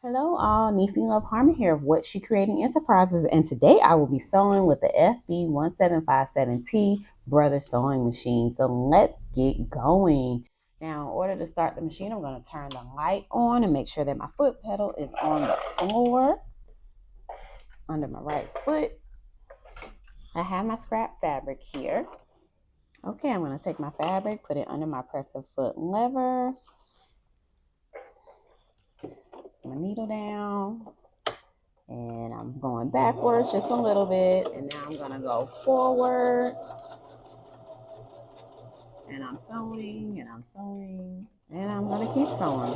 Hello all, Neci Love Harmon here of What She Creating Enterprises, and today I will be sewing with the FB1757T Brother Sewing Machine. So let's get going. Now, in order to start the machine, I'm going to turn the light on and make sure that my foot pedal is on the floor under my right foot. I have my scrap fabric here. Okay, I'm going to take my fabric, put it under my presser foot lever, my needle down, and I'm going backwards just a little bit, and now I'm going to go forward, and I'm sewing, and I'm sewing, and I'm going to keep sewing.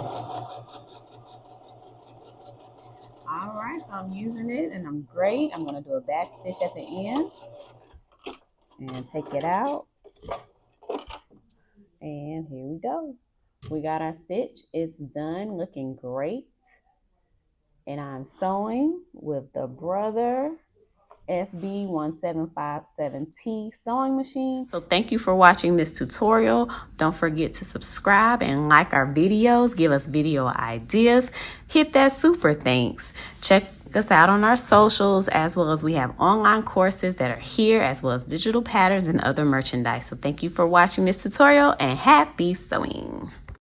All right, so I'm using it, and I'm great. I'm going to do a back stitch at the end and take it out, and here we go. We got our stitch. It's done, looking great. And I'm sewing with the Brother FB1757T Sewing Machine. So thank you for watching this tutorial. Don't forget to subscribe and like our videos. Give us video ideas. Hit that super thanks. Check us out on our socials, as well as we have online courses that are here, as well as digital patterns and other merchandise. So thank you for watching this tutorial, and happy sewing.